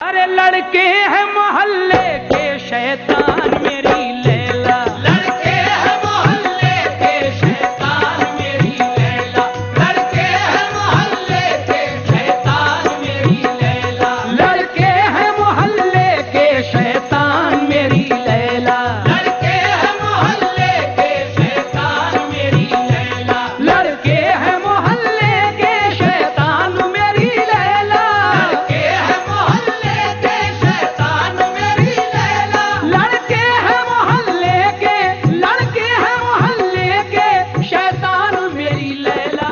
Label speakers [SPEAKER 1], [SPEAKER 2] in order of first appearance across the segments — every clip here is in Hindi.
[SPEAKER 1] अरे लड़के हैं मोहल्ले के शैतान मेरी लैला,
[SPEAKER 2] लड़के हैं मोहल्ले के शैतान मेरी लैला, लड़के हैं मोहल्ले के शैतान मेरी लैला,
[SPEAKER 1] लड़के हैं मोहल्ले के शैतान मेरी लैला,
[SPEAKER 2] लड़के हैं मोहल्ले के शैतान मेरी लैला,
[SPEAKER 1] लड़के हैं मोहल्ले के शैतान मेरी लैला,
[SPEAKER 2] लड़के हैं मोहल्ले के शैतान मेरी लैला,
[SPEAKER 1] लड़के हैं मोहल्ले के शैतान मेरी लैला।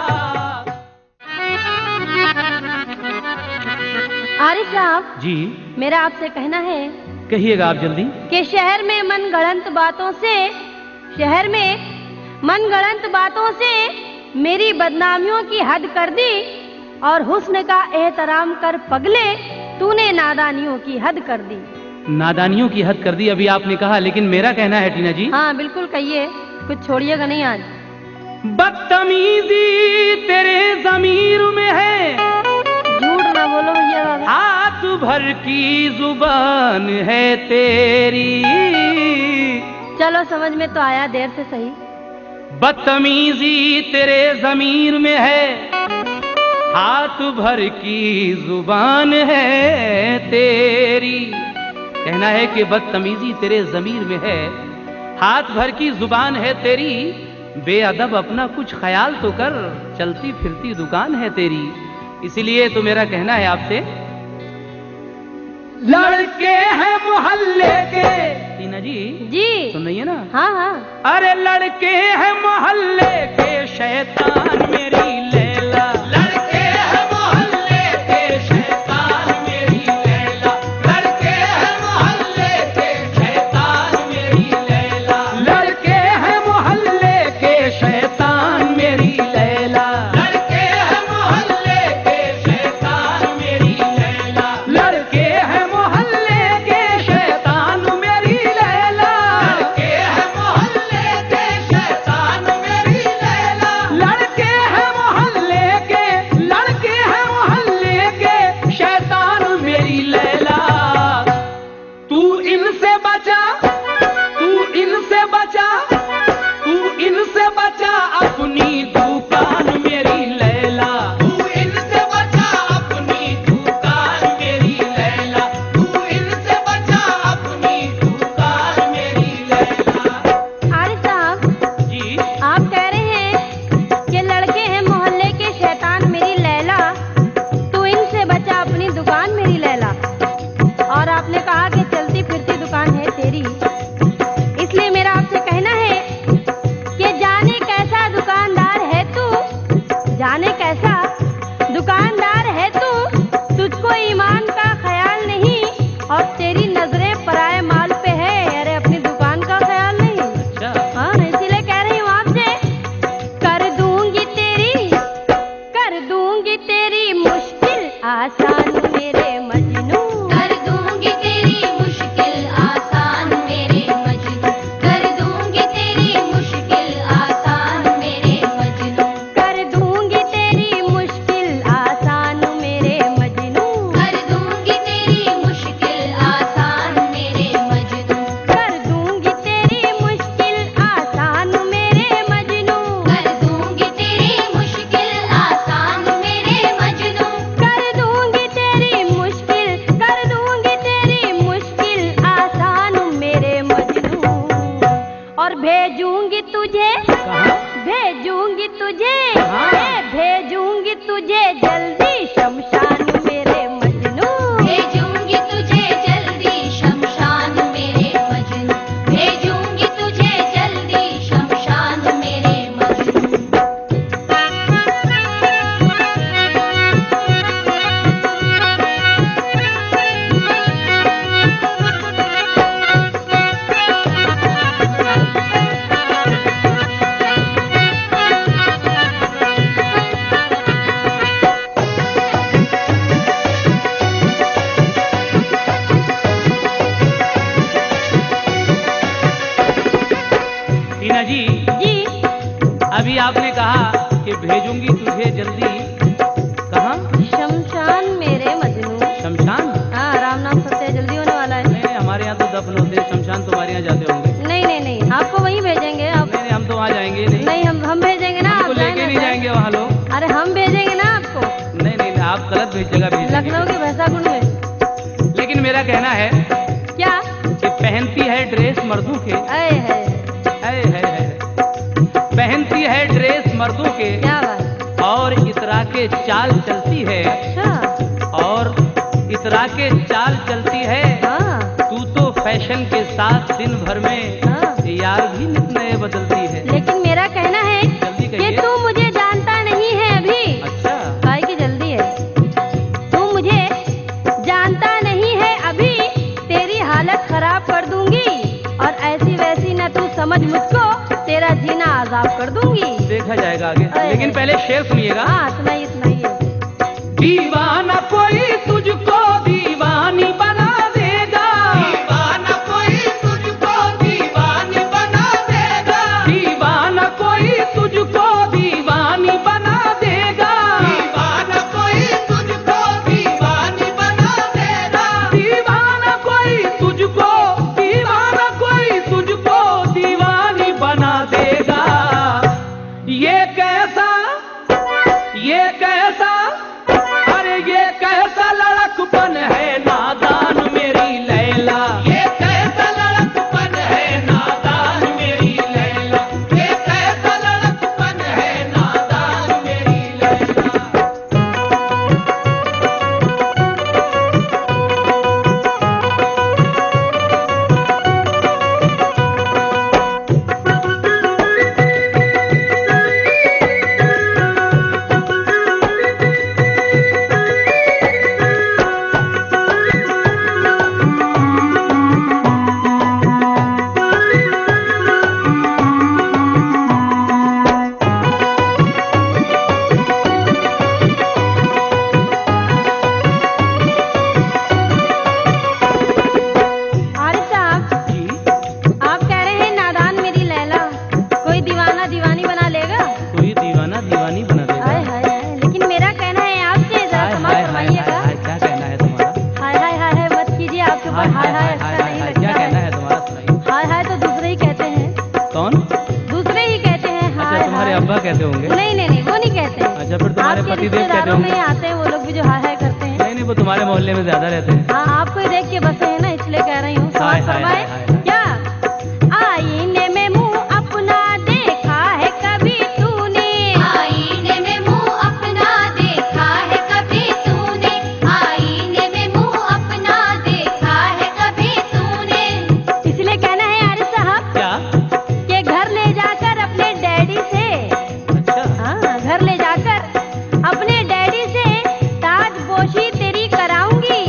[SPEAKER 3] आरिफ साहब,
[SPEAKER 1] जी
[SPEAKER 3] मेरा आपसे कहना है
[SPEAKER 1] कहिएगा आप जल्दी।
[SPEAKER 3] कि शहर में मनगढ़ंत बातों से मेरी बदनामियों की हद कर दी, और हुस्न का एहतराम कर पगले तूने नादानियों की हद कर दी।
[SPEAKER 1] नादानियों की हद कर दी अभी आपने कहा, लेकिन मेरा कहना है टीना जी,
[SPEAKER 3] हाँ बिल्कुल कहिए, कुछ छोड़िएगा नहीं आज।
[SPEAKER 1] बदतमीजी तेरे ज़मीर में है,
[SPEAKER 3] झूठ ना बोलो भैया बाबा।
[SPEAKER 1] हाथ भर की जुबान है तेरी।
[SPEAKER 3] चलो समझ में तो आया, देर से सही।
[SPEAKER 1] बदतमीजी तेरे ज़मीर में है, हाथ भर की जुबान है तेरी। कहना है कि बदतमीजी तेरे ज़मीर में है, हाथ भर की जुबान है तेरी। बेअदब अपना कुछ ख्याल तो कर, चलती फिरती दुकान है तेरी। इसीलिए तो मेरा कहना है आपसे, लड़के हैं मोहल्ले के। टीना जी
[SPEAKER 3] जी
[SPEAKER 1] सुन रही है ना?
[SPEAKER 3] हाँ हाँ।
[SPEAKER 1] अरे लड़के हैं मोहल्ले के शैतान मेरी लैला,
[SPEAKER 2] लड़के हैं मोहल्ले के शैतान मेरी लैला, लड़के हैं मोहल्ले के शैतान मेरी लैला,
[SPEAKER 1] लड़के हैं मोहल्ले के शैतान मेरी लैला,
[SPEAKER 2] लड़के हैं मोहल्ले के शैतान मेरी लैला,
[SPEAKER 1] लड़के हैं मोहल्ले के शैतान मेरी लैला,
[SPEAKER 2] लड़के हैं मोहल्ले के शैतान मेरी लैला,
[SPEAKER 1] लड़के हैं मोहल्ले के शैतान मेरी लैला। तू इनसे बचा, तू इनसे बचा, तू इनसे बचा अपनी दुकान मेरी लैला।
[SPEAKER 2] तू इनसे बचा अपनी दुकान मेरी लैला, तू इनसे बचा अपनी दुकान मेरी लैला।
[SPEAKER 3] आरिफ साहब,
[SPEAKER 1] जी
[SPEAKER 3] आप कह रहे हैं कि लड़के हैं मोहल्ले के शैतान मेरी लैला, तू इनसे बचा अपनी दुकान मेरी लैला, और आपने कहा कि चलती फिरती दुकान है तेरी। इसलिए मेरा आपसे कहना है कि जाने कैसा दुकानदार है तू, जाने कैसा दुकानदार है तू, तुझको ईमान का ख्याल नहीं, और तेरी नजरें पराये माल पे है, अरे अपनी दुकान का ख्याल नहीं।
[SPEAKER 1] अच्छा,
[SPEAKER 3] हाँ, इसीलिए कह रही हूँ आपसे, कर दूंगी तेरी मुश्किल आसान मेरे मजनू,
[SPEAKER 4] कर दूंगी तेरी मुश्किल आसान मेरे मजनू, कर दूंगी तेरी मुश्किल आसान मेरे मजनू,
[SPEAKER 3] कर दूंगी तेरी मुश्किल आसान मेरे मजनू,
[SPEAKER 4] कर दूंगी तेरी मुश्किल आसान मेरे मजनू,
[SPEAKER 3] कर दूंगी तेरी मुश्किल आसान मेरे मजनू,
[SPEAKER 4] कर दूंगी तेरी मुश्किल आसान मेरे मजनू,
[SPEAKER 3] कर दूंगी तेरी मुश्किल आसान मेरे मजनू, और भेजूंगी तुझे
[SPEAKER 1] कहाँ? हाँ।
[SPEAKER 3] भेजूंगी तुझे जल्दी शमशान मेरे मजनू।
[SPEAKER 4] भेजूंगी तुझे जल्दी शमशान मेरे मजनू, भेजूंगी तुझे जल्दी शमशान मेरे मजनू।
[SPEAKER 1] टीना जी
[SPEAKER 3] जी
[SPEAKER 1] अभी आपने कहा कि भेजूंगी तुझे जल्दी, कहाँ?
[SPEAKER 3] शमशान मेरे मजनू।
[SPEAKER 1] शमशान?
[SPEAKER 3] हाँ, राम
[SPEAKER 1] को इस जगह भेज
[SPEAKER 3] लखनऊ
[SPEAKER 1] देंगे।
[SPEAKER 3] के भैंसाकुंड में।
[SPEAKER 1] लेकिन मेरा कहना है
[SPEAKER 3] क्या?
[SPEAKER 1] कि पहनती है ड्रेस मर्दों के,
[SPEAKER 3] है
[SPEAKER 1] पहनती है ड्रेस मर्दों के,
[SPEAKER 3] क्या बात?
[SPEAKER 1] और इतरा के चाल चलती है,
[SPEAKER 3] अच्छा।
[SPEAKER 1] और इतरा के चाल चलती है।
[SPEAKER 3] हाँ
[SPEAKER 1] तू तो फैशन के साथ दिन भर में
[SPEAKER 3] हाँ।
[SPEAKER 1] यार भी नित नए बदलती है।
[SPEAKER 3] लेकिन मेरा कहना है
[SPEAKER 1] जल्दी
[SPEAKER 3] कि
[SPEAKER 1] कहिए।
[SPEAKER 3] तू मुझे जानता नहीं है अभी।
[SPEAKER 1] अच्छा,
[SPEAKER 3] भाई की जल्दी है। तू मुझे जानता नहीं है अभी, तेरी हालत खराब कर दूंगी, और ऐसी वैसी न तू समझ मुझको, तेरा जीना आजाब कर दूंगी।
[SPEAKER 1] देखा जाएगा आगे,
[SPEAKER 3] अरे।
[SPEAKER 1] लेकिन पहले शेर सुनिएगा।
[SPEAKER 3] हाँ सुनाइए सुनाइए।
[SPEAKER 1] दीवाना कोई तुझको दीवानी बना देगा,
[SPEAKER 2] दीवाना कोई तुझको दीवानी बना देगा,
[SPEAKER 1] दीवाना कोई तुझको दीवानी बना देगा,
[SPEAKER 2] दीवाना कोई तुझको दीवानी बना देगा,
[SPEAKER 1] दीवाना कोई तुझको, दीवाना कोई तुझको दीवानी बना देगा। ये कैसा, ये कैसा, अरे ये कैसा लड़कपन है नादान मेरी लैला।
[SPEAKER 2] ये कैसा लड़कपन है नादान मेरी लैला, ये कैसा लड़कपन है नादान मेरी लैला।
[SPEAKER 3] आरिफ साहब,
[SPEAKER 1] जी,
[SPEAKER 3] आप कह रहे हैं नादान मेरी लैला, कोई दीवाना दीवानी बना लेगा?
[SPEAKER 1] कोई दीवाना दीवानी बना देगा।
[SPEAKER 3] हाय हाय हाय, लेकिन मेरा कहना है आपसे, जरा
[SPEAKER 1] हाय
[SPEAKER 3] समाज
[SPEAKER 1] हाय हाय
[SPEAKER 3] फरमाइएगा।
[SPEAKER 1] हाय, क्या कहना है तुम्हारा?
[SPEAKER 3] हाय हाय हाय हाय मत कीजिए, आपके ऊपर हाय हाय अच्छा नहीं
[SPEAKER 1] क्या
[SPEAKER 3] लगता
[SPEAKER 1] कहना
[SPEAKER 3] है।
[SPEAKER 1] है तुम्हारा? सुनाइए।
[SPEAKER 3] हाय हाय तो दूसरे ही कहते हैं,
[SPEAKER 1] कौन?
[SPEAKER 3] दूसरे ही कहते हैं
[SPEAKER 1] अच्छा,
[SPEAKER 3] हाय
[SPEAKER 1] तुम्हारे
[SPEAKER 3] हाय।
[SPEAKER 1] अब्बा कहते होंगे।
[SPEAKER 3] नहीं नहीं नहीं, वो नहीं कहते हैं।
[SPEAKER 1] अच्छा, फिर तुम्हारे
[SPEAKER 3] आपके
[SPEAKER 1] पतिदेव कहते
[SPEAKER 3] रिश्तेदारों में
[SPEAKER 1] होंगे।
[SPEAKER 3] आते हैं वो लोग भी जो हाय हाय करते हैं।
[SPEAKER 1] नहीं नहीं, वो तुम्हारे मोहल्ले में ज्यादा रहते हैं।
[SPEAKER 3] हाँ आपको ही देख के बसे हैं ना, इसलिए कह रही हूँ।
[SPEAKER 1] हाय
[SPEAKER 3] समाज
[SPEAKER 1] हाय
[SPEAKER 3] फरमाए
[SPEAKER 1] हाय हाय।
[SPEAKER 3] क्या? आईने में मुंह अपना देखा है कभी तूने,
[SPEAKER 4] आईने में मुंह अपना देखा है कभी तूने, आईने में मुंह अपना देखा है कभी तूने।
[SPEAKER 3] इसलिए कहना है आरिफ साहब
[SPEAKER 1] क्या?
[SPEAKER 3] कि घर ले जाकर अपने डैडी से,
[SPEAKER 1] अच्छा,
[SPEAKER 3] हाँ घर ले जाकर अपने डैडी से ताजपोशी तेरी कराऊंगी।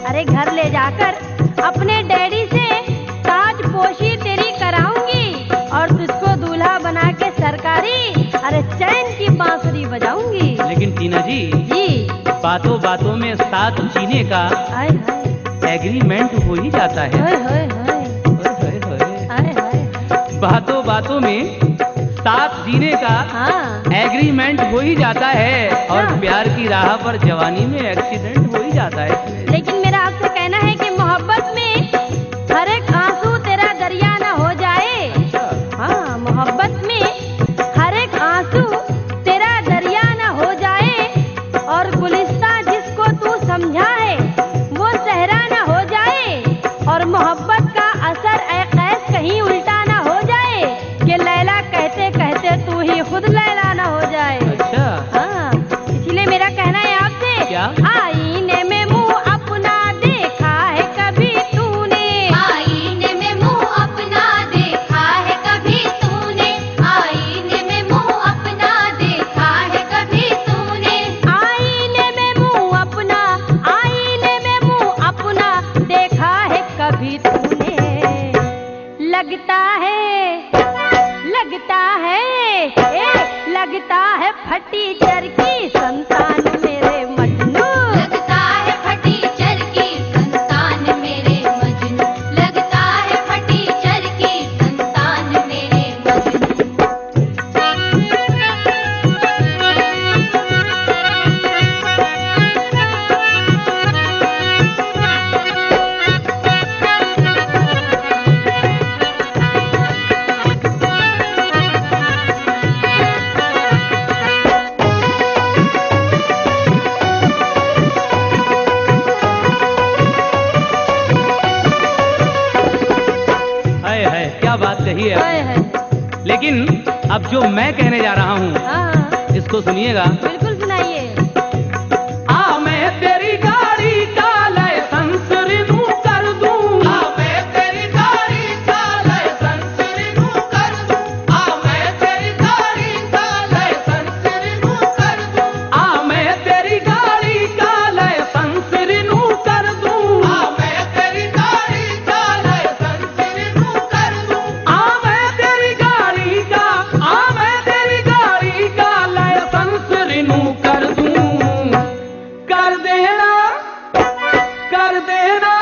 [SPEAKER 3] अरे घर ले जाकर अपने डैडी से ताजपोशी तेरी कराऊंगी, और तुझको दूल्हा बना के सरकारी, अरे चैन की बांसुरी बजाऊंगी।
[SPEAKER 1] लेकिन टीना जी,
[SPEAKER 3] जी
[SPEAKER 1] बातों बातों में साथ जीने का
[SPEAKER 3] हाय हाय
[SPEAKER 1] एग्रीमेंट हो ही जाता है।
[SPEAKER 3] हाय हाय हाय
[SPEAKER 1] ओए होए होए।
[SPEAKER 3] हाय हाय।
[SPEAKER 1] बातों बातों में साथ जीने का
[SPEAKER 3] हाँ
[SPEAKER 1] एग्रीमेंट हो ही जाता है, और
[SPEAKER 3] हाँ।
[SPEAKER 1] प्यार की राह पर जवानी में एक्सीडेंट हो ही जाता है।
[SPEAKER 3] लेकिन मेरा आपसे कहना है कि मोहब्बत में हर एक आंसू तेरा दरिया न हो जाए। हाँ मोहब्बत में हर एक आंसू तेरा दरिया न हो जाए, और गुलिस्ता जिसको तू समझा है वो सहरा न हो जाए, और मोहब्बत का असर ए कैस कहीं उल्टा न हो जाए, कि लैला कहते कहते तू ही खुद लैला न हो जाए।
[SPEAKER 1] अच्छा,
[SPEAKER 3] हाँ इसीलिए मेरा कहना है आपसे,
[SPEAKER 1] क्या?
[SPEAKER 3] आईने में मुंह अपना देखा है कभी तूने,
[SPEAKER 4] आईने में मुंह अपना देखा है कभी तूने, आईने में मुंह अपना देखा है कभी तूने।
[SPEAKER 3] आईने में मुंह अपना, आईने में मुंह अपना देखा है कभी तूने। लगता है फटी चरखी संतान मेरे मजनू।
[SPEAKER 4] लगता है फटी चरखी संतान मेरे मजनू, लगता है फटी चरखी संतान मेरे मजनू।
[SPEAKER 1] रही है।
[SPEAKER 3] हाय हाय।
[SPEAKER 1] लेकिन अब जो मैं कहने जा रहा हूँ
[SPEAKER 3] हाँ,
[SPEAKER 1] इसको सुनिएगा।
[SPEAKER 3] बिल्कुल सुनाइए।
[SPEAKER 1] आ मैं तेरी गाड़ी का लाइसेंस रिन्यू कर दूं,
[SPEAKER 2] आ मैं तेरी गाड़ी का लाइसेंस रिन्यू कर दूं, आ मैं तेरी गाड़ी का लाइसेंस रिन्यू कर दूं,
[SPEAKER 1] आ मैं तेरी गाड़ी का लाइसेंस रिन्यू कर दूं,
[SPEAKER 2] आ मैं तेरी गाड़ी का लाइसेंस रिन्यू कर दूं,
[SPEAKER 1] आ मैं तेरी गाड़ी का, आ मैं तेरी गाड़ी का लाइसेंस रिन्यू कर दूं। कर देना, कर देना,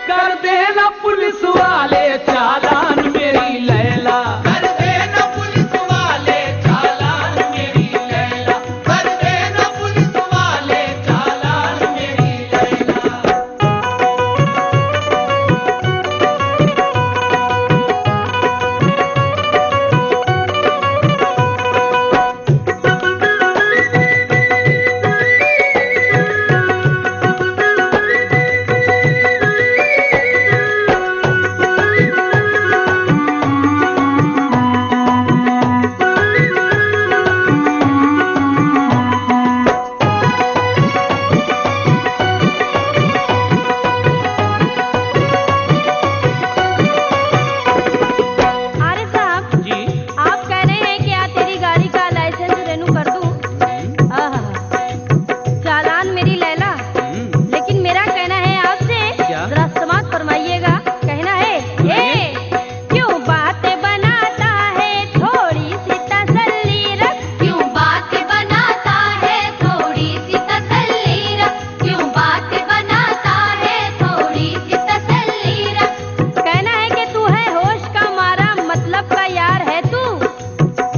[SPEAKER 1] कर देना पुलिस वाले चालान मेरी लैला।
[SPEAKER 2] कर देना पुलिस वाले चालान मेरी लैला, कर देना पुलिस वाले चालान मेरी लैला।
[SPEAKER 3] अरे साहब,
[SPEAKER 1] जी।
[SPEAKER 3] आप कह रहे हैं कि आज तेरी गाड़ी का लाइसेंस रेनू कर दूं? आहा, चालान मेरी लैला। लेकिन मेरा कहना है आपसे,
[SPEAKER 1] क्या?
[SPEAKER 3] जरा समाज फरमाइएगा। कहना है, ए, क्यों बातें बनाता है, थोड़ी सी तसल्ली रख।
[SPEAKER 4] क्यों बात बनाता है थोड़ी सी तसल्ली रख, क्यों बात बनाता है थोड़ी सी तसल्ली रख।
[SPEAKER 3] कहना है कि तू है होश का मारा, मतलब का यार है तू।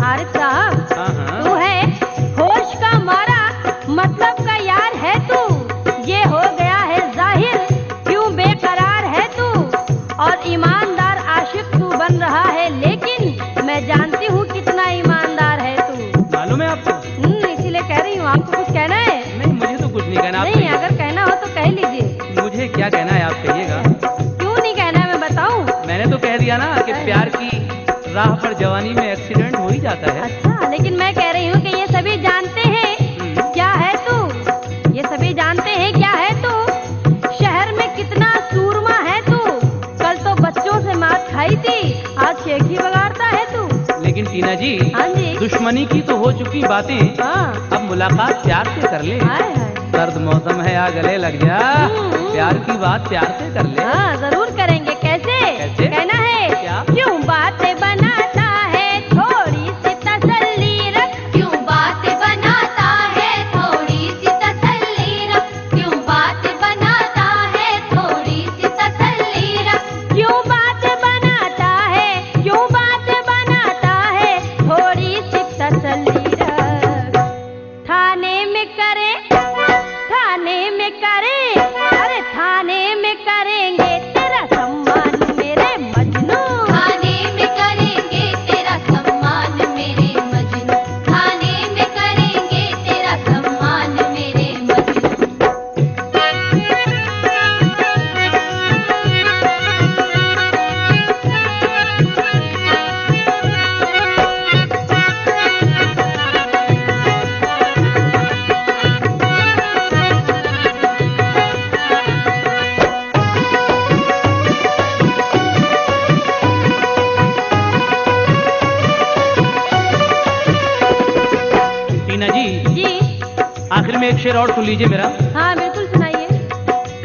[SPEAKER 3] आरिफ साहब,
[SPEAKER 1] हाँ हाँ।
[SPEAKER 3] तू है होश का मारा, मतलब का यार है तू। ये हो गया है जाहिर, क्यों बेकरार है तू। और ईमानदार आशिक तू बन रहा है, लेकिन मैं जानती हूँ कितना ईमानदार है तू।
[SPEAKER 1] मालूम है आपको?
[SPEAKER 3] इसीलिए कह रही हूँ, आपको कुछ कहना है?
[SPEAKER 1] नहीं, मुझे तो कुछ नहीं कहना। आप
[SPEAKER 3] नहीं,
[SPEAKER 1] कहिए।
[SPEAKER 3] अगर कहना हो तो कह लीजिए।
[SPEAKER 1] मुझे क्या कहना है आप कहिएगा।
[SPEAKER 3] क्यों नहीं कहना है, मैं बताऊँ?
[SPEAKER 1] मैंने तो कह दिया ना कि प्यार की राह पर जवानी में एक्सीडेंट हो ही जाता है।
[SPEAKER 3] अच्छा, लेकिन मैं कह रही हूँ कि ये सभी जानते हैं क्या है तू। ये सभी जानते हैं क्या है तू। शहर में कितना सूरमा है तू। कल तो बच्चों से मार खाई थी, आज शेख ही बगाड़ता है तू।
[SPEAKER 1] लेकिन टीना जी,
[SPEAKER 3] हाँ जी।
[SPEAKER 1] दुश्मनी की तो हो चुकी बातें,
[SPEAKER 3] हाँ,
[SPEAKER 1] अब मुलाकात प्यार से कर ले।
[SPEAKER 3] हाय हाय।
[SPEAKER 1] सर्द मौसम है, आ गले लग जा।
[SPEAKER 3] हम्म।
[SPEAKER 1] प्यार की बात प्यार से कर ले।
[SPEAKER 3] हाँ, जरूर करेंगे। कैसे?
[SPEAKER 1] कैसे?
[SPEAKER 3] कहना है,
[SPEAKER 1] क्या?
[SPEAKER 3] क्यों बातें बनाता है, थोड़ी सी तसल्ली रख।
[SPEAKER 4] क्यों बात बनाता है थोड़ी सी तसल्ली रख, क्यों बात बनाता है थोड़ी सी तसल्ली रख।
[SPEAKER 3] क्यों बात बनाता है, क्यों बात बनाता है, थोड़ी सी तसल्ली रख। थाने में करे, थाने में करे, अरे थाने में करेंगे तेरा सम्मान मेरे मजनू।
[SPEAKER 4] थाने में करेंगे तेरा सम्मान मेरे मजनू, थाने में करेंगे तेरा सम्मान मेरे मजनू।
[SPEAKER 1] टीना जी,
[SPEAKER 3] जी,
[SPEAKER 1] आखिर में एक शेर और सुन लीजिए मेरा।
[SPEAKER 3] हाँ बिल्कुल सुनाइए।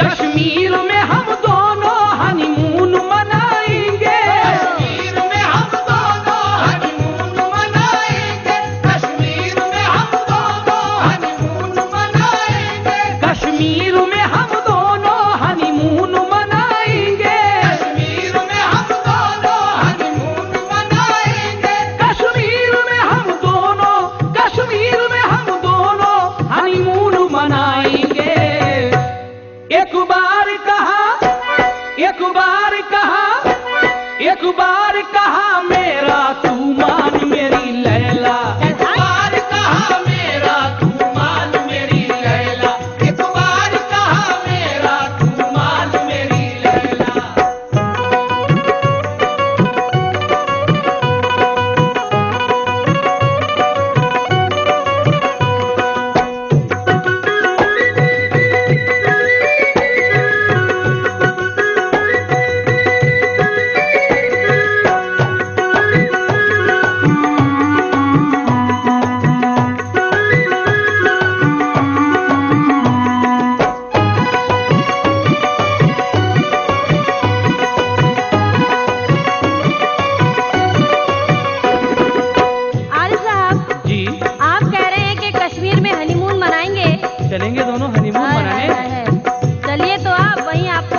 [SPEAKER 1] कश्मीर में हम दोनों हनीमून मनाएंगे।
[SPEAKER 2] कश्मीर में हम दोनों हनीमून मनाएंगे, कश्मीर में हम दोनों हनीमून मनाएंगे,
[SPEAKER 1] कश्मीर में हम दोनों हनीमून मनाएंगे।
[SPEAKER 2] कश्मीर में हम दोनों हनीमून मनाएंगे,
[SPEAKER 1] कश्मीर में हम दोनों, कश्मीर में हम दोनों हनीमून मनाएंगे। एक बार कहा, एक बार कहा, एक बार कहा मेरा तू मान मेरी लैला।
[SPEAKER 2] एक बार कहा मेरा तू मान मेरी लैला, एक बार कहा मेरा तू मान मेरी लैला।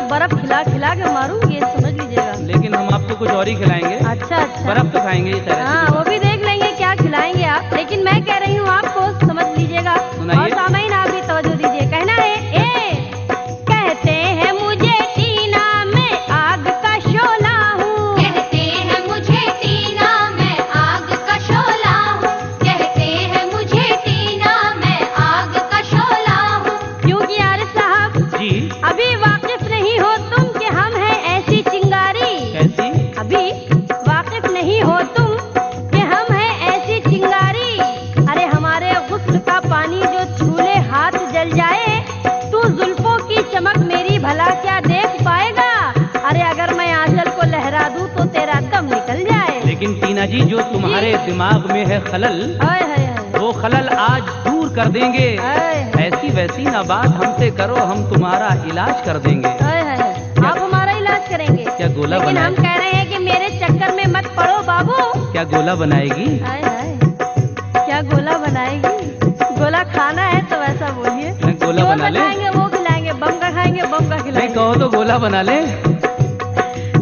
[SPEAKER 3] बर्फ खिला खिला के मारूं, ये समझ लीजिएगा।
[SPEAKER 1] लेकिन हम आपको कुछ और ही खिलाएंगे।
[SPEAKER 3] अच्छा अच्छा।
[SPEAKER 1] बर्फ तो खाएंगे ही खैर।
[SPEAKER 3] हाँ, वो भी देख लेंगे क्या खिलाएंगे आप। लेकिन मैं कह रही हूँ आपको समझ लीजिएगा।
[SPEAKER 1] सुनाइए।
[SPEAKER 3] और सामईन आप भी तवज्जो दीजिए। कहना है कहते हैं मुझे टीना मैं आग का शोला हूँ।
[SPEAKER 4] कहते हैं मुझे टीना मैं आग का शोला हूँ। कहते हैं मुझे टीना मैं आग का शोला हूँ।
[SPEAKER 3] क्योंकि आरिफ साहब
[SPEAKER 1] जी
[SPEAKER 3] अभी वाकिफ नहीं हो तुम कि हम हैं ऐसी चिंगारी।
[SPEAKER 1] कैसी?
[SPEAKER 3] अभी वाकिफ नहीं हो तुम कि हम हैं ऐसी चिंगारी। अरे हमारे गुस्ल का पानी जो छूले हाथ जल जाए, तू जुल्फों की चमक मेरी भला क्या देख पाएगा। अरे अगर मैं आंचल को लहरा दूं तो तेरा दम निकल जाए।
[SPEAKER 1] लेकिन टीना जी, जो तुम्हारे दिमाग में है खलल,
[SPEAKER 3] हाय हाय हाय
[SPEAKER 1] वो खलल आज दूर कर देंगे।
[SPEAKER 3] हाय
[SPEAKER 1] ऐसी वैसी ना बात हमसे करो, हम तुम्हारा इलाज कर देंगे।
[SPEAKER 3] हाय हाय हाय। आप हमारा इलाज करेंगे।
[SPEAKER 1] क्या गोला
[SPEAKER 3] लेकिन हम
[SPEAKER 1] बनाए?
[SPEAKER 3] कह रहे हैं कि मेरे चक्कर में मत पड़ो बाबू।
[SPEAKER 1] क्या गोला बनाएगी?
[SPEAKER 3] हाय हाय, क्या गोला बनाएगी? गोला खाना है तो वैसा बोलिए।
[SPEAKER 1] मैं गोला
[SPEAKER 3] जो
[SPEAKER 1] बना ले?
[SPEAKER 3] खाएंगे वो खिलाएंगे, बम का खाएंगे बम का
[SPEAKER 1] नहीं
[SPEAKER 3] खिलाएंगे।
[SPEAKER 1] कहो तो गोला बना ले।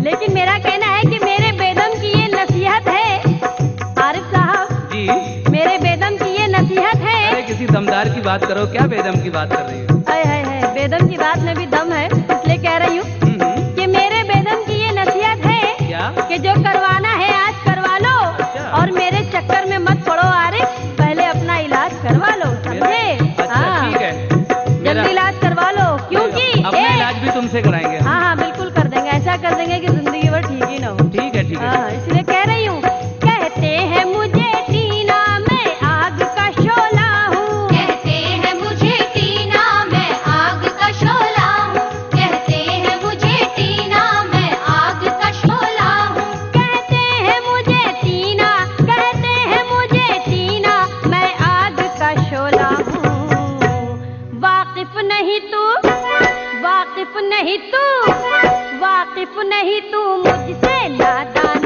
[SPEAKER 3] लेकिन मेरा कहना है कि मेरे बेदम की ये नसीहत है आरिफ साहब,
[SPEAKER 1] जी
[SPEAKER 3] मेरे बेदम की ये नसीहत
[SPEAKER 1] अरे
[SPEAKER 3] है।
[SPEAKER 1] किसी दमदार की बात करो, क्या बेदम की बात कर रही हो?
[SPEAKER 3] हाय हाय हाय, बेदम की बात में भी दम है, इसलिए कह रही हूँ कि मेरे बेदम की ये नसीहत है
[SPEAKER 1] क्या?
[SPEAKER 3] कि जो करवाना है आज करवा लो।
[SPEAKER 1] अच्छा।
[SPEAKER 3] और मेरे चक्कर में मत पड़ो आरिफ, पहले अपना इलाज करवा लो, समझे?
[SPEAKER 1] अच्छा ठीक है। मेरा
[SPEAKER 3] जल्दी इलाज करवा लो, क्योंकि
[SPEAKER 1] अपना इलाज भी तुमसे कराएंगे।
[SPEAKER 3] हाँ हाँ बिल्कुल कर देंगे। ऐसा कर देंगे कि जिंदगी भर ठीक ही ना हो।
[SPEAKER 1] ठीक है ठीक है।
[SPEAKER 3] हाँ, इसलिए कह रही हूँ। कहते हैं मुझे टीना मैं आग का शोला हूँ।
[SPEAKER 4] कहते हैं मुझे टीना मैं आग का शोला हूँ। कहते हैं मुझे टीना मैं आग का शोला हूँ।
[SPEAKER 3] कहते हैं मुझे टीना, कहते हैं मुझे टीना मैं आग का शोला हूँ। वाकिफ नहीं तू, वाकिफ नहीं तू, वाकिफ नहीं तू मुझसे नादान